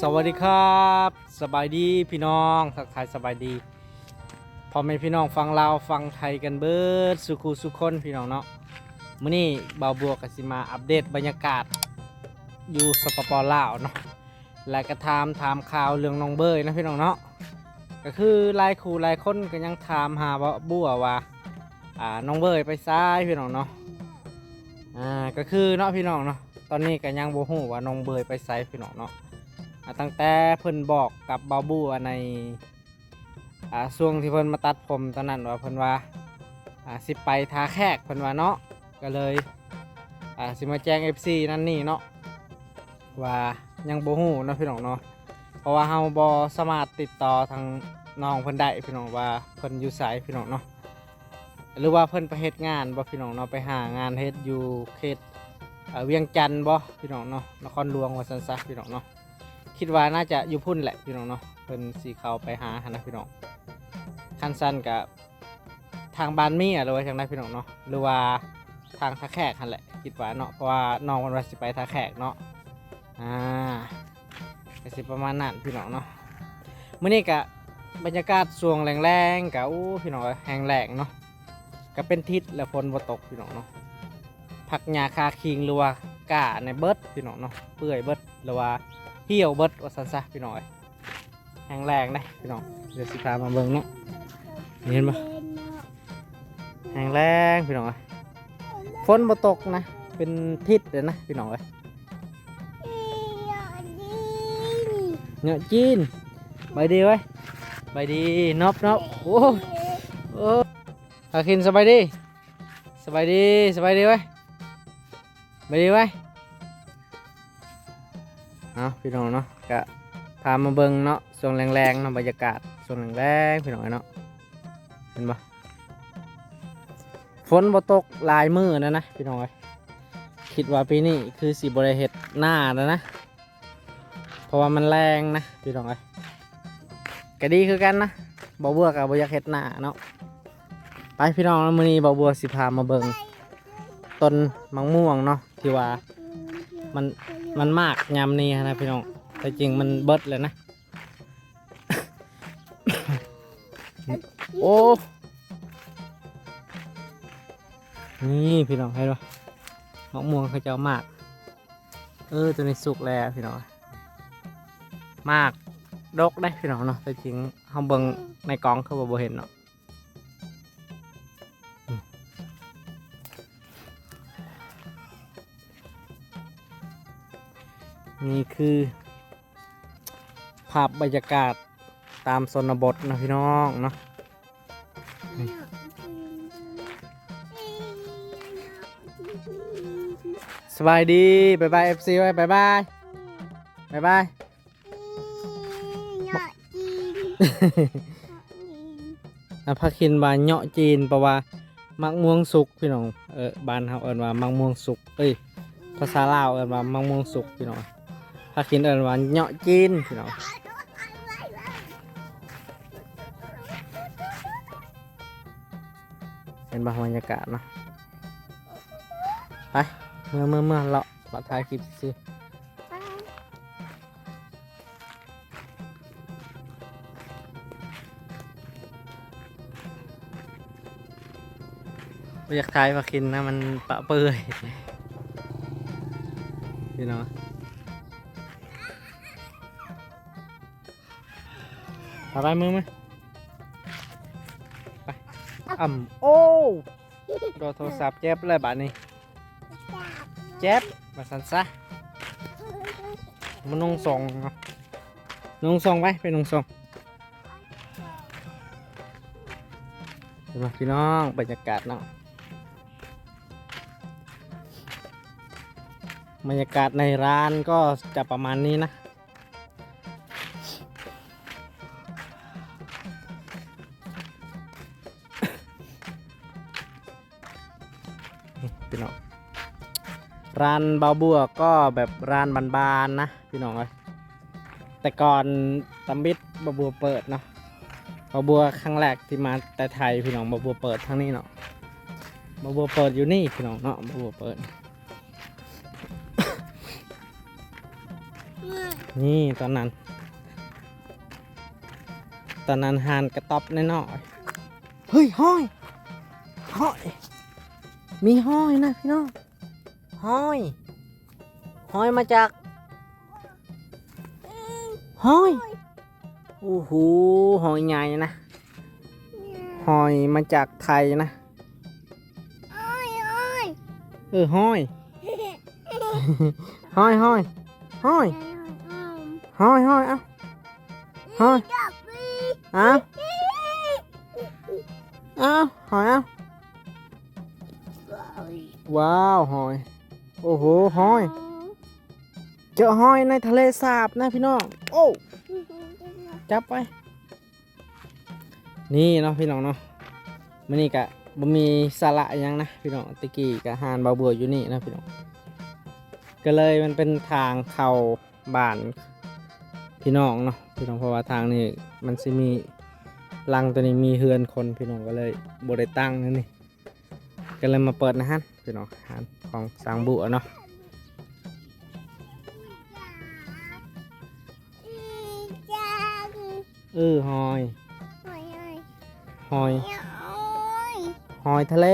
สวัสดีครับสบายดีพี่น้องทักทายสบายดีพ่อแม่พี่น้องฟังลาวฟังไทยกันเบิดสุขุสุขคนพี่น้องเนาะมื้อนี้บ่าวบัวกสิมาอัปเดตบรรยากาศอยู่สปปลาวเนาะและก็ถามข่าวเรื่องน้องเบยนะพี่น้องเนาะก็คือหลายคู่หลายคนก็ยังถามหาบ่าวบัวว่าน้องเบยไปซ้ายพี่น้องเนาะก็คือเนาะพี่น้องเนาะตอนนี้ก็ยังบ่ฮู้ว่าน้องเบยไปไสพี่น้องเนาะตั้งแต่เพิ่นบอกกับบ่าวบัวในช่วงที่เพิ่นมาตัดผมตอนนั้นว่าเพิ่นว่าสิไปท่าแขกเพิ่นว่าเนาะก็เลยสิมาแจ้ง FC นั่นนี่เนาะว่ายังบ่ฮู้เนาะพี่น้องเนาะเพราะว่าเฮาบ่สามารถติดต่อทางน้องเพิ่นได้พี่น้องว่าเพิ่นอยู่ไสพี่น้องเนาะหรือว่าเพิ่นไปเฮ็ดงานบ่พี่น้องเนาะไปหางานเฮ็ดอยู่เขตเวียงจันทน์บ่พี่น้องเนาะนครหลวงว่าซั่นซะพี่น้องเนาะคิดว่าน่าจะอยู่พุ่นแหละพี่น้องเนาะเพิ่นสีเขาไปหานะพี่น้องคันสั้นกับทางบ้านมีหรือว่าทางไหนพี่น้องเนาะหรือว่าทางท่าแขกนั่นแหละคิดว่าเนาะเพราะว่าน้องมันว่าสิไปท่าแขกเนาะก็สิประมาณนั้นพี่น้องเนาะมื้อนี้ก็บรรยากาศช่วงแรงๆก็พี่น้องแห้งแล้งเนาะก็เป็นทิศและฝนบ่ตกพี่น้องเนาะผักหญ้าคาคิงหรือว่าก้าในเบิดพี่น้องเนาะเปื่อยเบิดหรือว่าเหี่ยวเบิดว่าซั่นซะพี่น้องแห้งแรงได้พี่น้องเดี๋ยวสิพามาเบิ่งเนาะเห็นปะแห้งแรงพี่น้องฝนบ่ตกนะเป็นทิศเด้อนะพี่น้องเงาะจีนใบดีไว้ใบดีนบโอ้พาคินสบายดีสบายดีไว้ใบดีไว้พี่น้องเนาะก็พามาเบิ่งเนาะช่วงแรงๆเนาะบรรยากาศช่วงแรงๆพี่น้องเนาะเห็นปะฝนบ่ตกหลายมื้อนะพี่น้องคิดว่าปีนี้คือสิบ่ได้เฮ็ดหน้าแล้วนะเพราะว่ามันแรงนะพี่น้องก็ดีคือกันนะบ่บัวกับบ่อยากเฮ็ดหน้าเนาะไปพี่น้องมื้อนี้บ่บัวสิพามาเบิ่งต้นมะม่วงเนาะที่ว่ามันมากยามนี้นะพี่น้องแต่จริงมันเบิดเลยนะ โอ้นี่พี่น้องให้ดูมะม่วงเขาจะเอามากตัวนี้สุกแล้วพี่น้องมากดกได้พี่น้องเนาะแต่จริงเขาเบิ่งในกล่องเขาบ่เห็นเนาะนี่คือภาพบรรยากาศตามชนบทนะพี่น้องเนาะสบายดีบายบาย FC ไว้บายบายพาคินบานเหาะจีนเพราะว่ามักม่วงสุกพี่น้องบ้านเขาเอิ้นว่ามักม่วงสุกภาษาลาวเอิ้นว่ามักม่วงสุกพี่น้องพาคินเอิ้นว่าเหาะจีนพี่น้องเป็นบรรยากาศเนาะไปเมื่อเราถ่ายคลิปสิอยากถ่ายมากินนะมันปะเปื่อยพี่น้องไปมือไหมไปโอ้โทรศัพท์เจ็บเลยบ้านนี้เจ็บมาสั่นซะมันนุ่งส่งไปนุ่งส่งเห็นไหมพี่น้องบรรยากาศเนาะบรรยากาศในร้านก็จะประมาณนี้นะพี่น้องร้านบ่าวบัวก็แบบร้านบานๆนะพี่น้องแต่ก่อนตำบิดบ่าวบัวเปิดเนาะบ่าวบัวครั้งแรกที่มาแต่ไทยพี่น้องบ่าวบัวเปิดทั้งนี้เนาะบ่าวบัวเปิดอยู่นี่พี่น้องเนาะบ่าวบัวเปิด นี่ตอนนั้นหานกระต๊อบน้อยๆเฮ้ยห้อยมีห้อยนะพี่น้องห้อยมาจากห้อยโอ้โหห้อยใหญ่นะห้อยมาจากไทยนะห้อยห้อยเอ้าห้อยเอ้าเอ้าหอยเอ้าว้าวหอยโอ้โหหอยเจอหอยในทะเลสาบนะพี่น้องโอ้จับไปนี่เนาะพี่น้องเนาะมันนี่กะบ่มีสาระยังนะพี่น้องตะกี้กะหานบาบัวอยู่นี่นะพี่น้องก็เลยมันเป็นทางเข้าบ้านพี่น้องเนาะพี่น้องเพราะว่าทางนี้มันสิมีรังตัวนี้มีเฮือนคนพี่น้องก็เลยบ่ได้ตั้งนั่นนี่ก็เลยมาเปิดนะฮะพี่น้องอาหารของสางบุเนาะหอยทะเล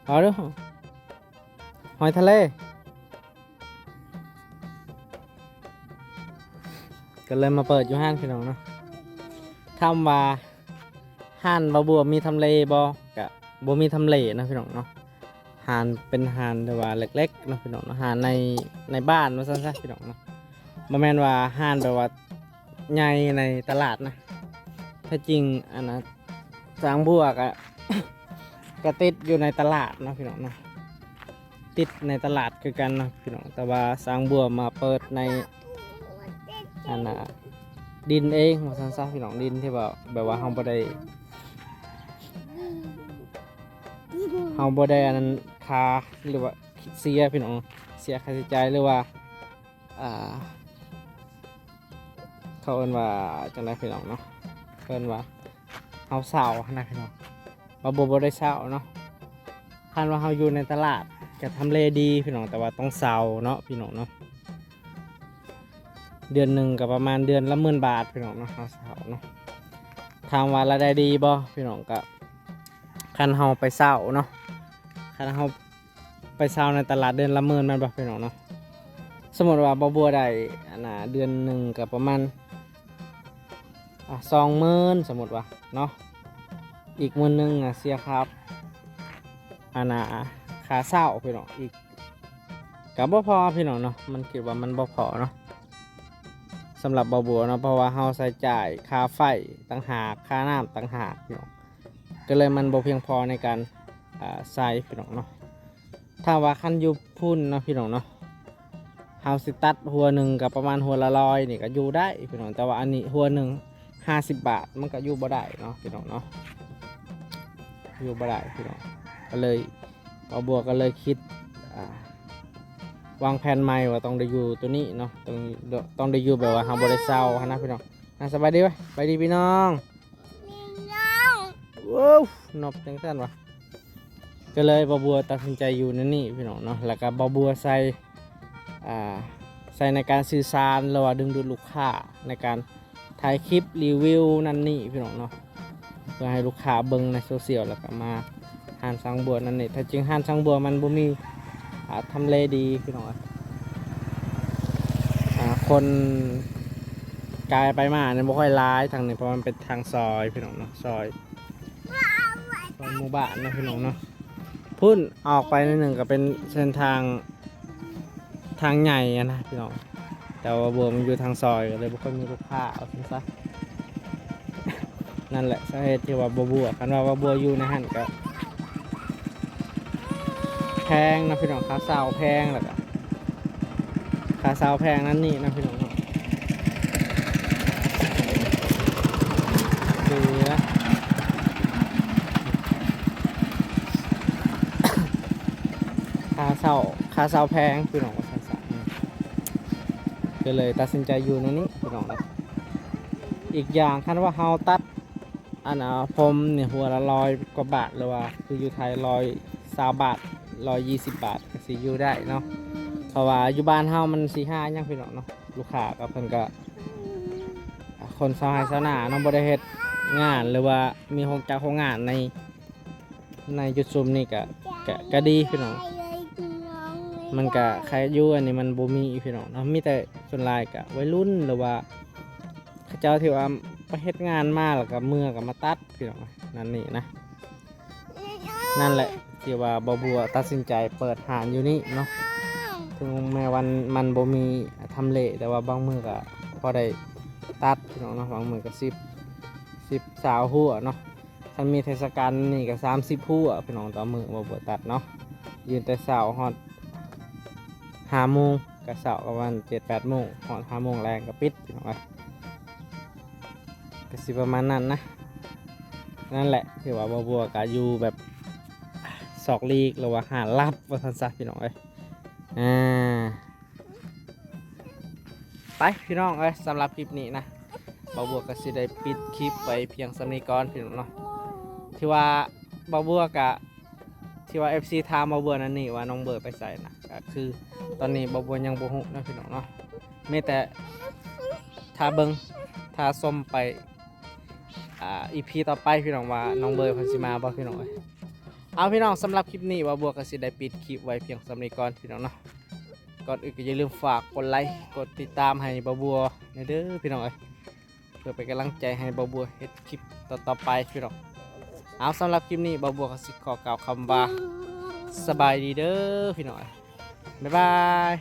เอาดูหอยทะเลก็เลยมาเปิดอยู่ห้างพี่น้องเนาะคำว่าห้านบาบัวมีทำเลบ่กะบ่มีทำเลนะพี่น้องเนาะหานเป็นหานแต่ว่าเล็กๆนะพี่น้องเนาะหานในบ้านมาสั้นๆพี่น้องเนาะบ่แม่นว่าหานแบบว่าใหญ่ในตลาดนะถ้าจริงอันนะสางบัวกะ ก็ติดอยู่ในตลาดนะพี่น้องเนาะติดในตลาดคือกันนะพี่น้องแต่ว่าสางบัวมาเปิดในอันน่ะดินเองมาสั้นๆพี่น้องดินที่แบบว่าเฮาบ่ได้อันนั้นคาหรือว่าเสียพี่น้องเสียค่าใช้จ่ายหรือว่าเขาเอิ้นว่าจังได๋พี่น้องเนาะเอิ้นว่าเฮาเศร้านะพี่น้องบ่ได้เศร้าเนาะคันว่าเฮาอยู่ในตลาดก็ทำเลดีพี่น้องแต่ว่าต้องเศร้าเนาะพี่น้องเนาะเดือนหนึ่งก็ประมาณเดือนละ10,000 บาทพี่น้องเนาะเฮาเศร้าเนาะถามว่ารายได้ดีบ่พี่น้องก็คันเฮาไปเศร้าเนาะคันเฮาไปเศร้าในตลาดเดือนละ10,000มันบ่พี่น้องเนาะสมมติว่าบ่บัวได้เดือนหนึ่งก็ประมาณ20,000สมมติว่าเนาะอีก10,000นึงเสียครับค่าเศร้าพี่น้องอีกก็บ่พอพี่น้องเนาะมันคิดว่ามันบ่พอเนาะสำหรับบ่บัวเนาะเพราะว่าเฮาใช้จ่ายค่าไฟต่างหากค่าน้ำต่างหากพี่น้องก็เลยมันบ่เพียงพอในการใช้พี่น้องเนาะถ้าว่าคันอยู่พุ่นเนาะพี่น้องเนาะเฮาสิตัดหัวหนึ่งกับประมาณหัวละ100นี่ก็อยู่ได้พี่น้องแต่ว่าอันนี้หัวหนึ่ง50 บาทมันก็อยู่บ่ได้เนาะพี่น้องเนาะอยู่บ่ได้พี่น้องก็เลยบ่บัวก็เลยคิดวางแผนใหม่ว่าต้องได้อยู่ตัวนี้เนาะต้องได้อยู่แบบว่าเฮาบ่ได้เศร้านะพี่น้องสบายดีไหมสบายดีพี่น้องว้าวนบจังซั่นวะก็เลยบ่บัวตัดสินใจอยู่นั่นนี่พี่น้องเนาะแล้วก็บ่บัวใส่ในการสื่อสารหรือว่าดึงดูดลูกค้าในการถ่ายคลิปรีวิวนั่นนี่พี่น้องเนาะเพื่อให้ลูกค้าเบิ่งในโซเชียลแล้วก็มาหานสางบัวนั่นนี่ถ้าจริงหานสางบัวมันบ่มีทำเลดีพี่น้องคนกายไปมาเนี่ยบ่ค่อยร้ายทางนี้เพราะมันเป็นทางซอยพี่น้องเนาะซอยหมู่บ้านนะพี่น้องเนาะพุ่นออกไปนิดหนึ่งก็เป็นเส้นทางใหญ่นะพี่น้องแต่ว่าบัวมันอยู่ทางซอยก็เลยบ่ค่อยมีลูกค้าเอาซะซะ นั่นแหละสาเหตุที่ว่าบัวคันว่าบัวอยู่ในหันก็แพงนะพี่น้องค่าเช่าแพงแล้วก็ค่าเช่าแพงนั่นนี่นะพี่น้องดีนะค่าเช่าแพงพี่น้องก็เลยตัดสินใจอยู่ในนี้พี่น้องนะอีกอย่างคันว่าเฮาตัดผมเนี่ยหัวละ100 กว่าบาทหรือว่าคืออยู่ไทย120 บาท120 บาทก็สิอยู่ได้เนาะ เพราะว่าอยู่บ้านเฮามัน4-5ยังพี่น้องเนาะลูกค้าก็เพิ่นก็คนชาวไร่ชาวนาเนาะบ่ได้เฮ็ดงานหรือว่ามีโรงงานในจุดซุมนี่ก็ดีพี่น้องมันก็ใครอยู่อันนี้มันบ่มีพี่น้องเนาะมีแต่ส่วนหลายก็วัยรุ่นหรือว่าเขาเจ้าที่ว่าไปเฮ็ดงานมาแล้วก็เมื่อก็มาตัดพี่น้องนั่นนี่นะนั่นแหละที่ว่าบ่บัวตัดสินใจเปิดร้านอยู่นี่เนาะถึงแม้วันมันบ่มีทำเลแต่ว่าบางมื้อก็พอได้ตัดพี่น้องเนาะบางมื้อก็10 20หัวเนาะถ้ามีเทศกาลนี่ก็30หัวพี่น้องต่อมื้อบ่บัวตัดเนาะยืนแต่เช้าฮอด5 โมงก็เช้าก็วัน7-8 โมงฮอด5 โมงแรงก็ปิดพี่น้องก็สิประมาณนั้นนะนั่นแหละที่ว่าบ่บัวก็อยู่แบบศอกลีกหรือว่าหาลับว่าซั่นซะพี่น้องไปพี่น้องสำหรับคลิปนี้นะบ่าวบัวก็สิได้ปิดคลิปไปเพียงสำนี้ก่อนพี่น้องเนาะที่ว่าบ่าวบัวก็ที่ว่า FC ถามบ่าวบัวนั่นนี่ว่าน้องเบิร์ดไปใส่นะก็คือตอนนี้บ่าวบัวยังบ่ฮู้นะพี่น้องเนาะมีแต่ถ้าเบิ่งถ้าชมไปEP ต่อไปพี่น้องว่าน้องเบิร์ดเพิ่นสิมาบ่พี่น้องเอาพี่น้องสำหรับคลิปนี้บ่าวบัวก็สิได้ปิดคลิปไว้เพียงสำนี้ก่อนพี่น้องเนาะก่อนอื่นก็อย่าลืมฝากกดไลค์กดติดตามให้บ่าวบัวเด้อพี่น้องเพื่อเป็นกำลังใจให้บ่าวบัวเฮ็ดคลิปต่อไปพี่น้องเอาสำหรับคลิปนี้บ่าวบัวก็สิขอกล่าวคำว่าสบายดีเด้อพี่น้องบ๊ายบาย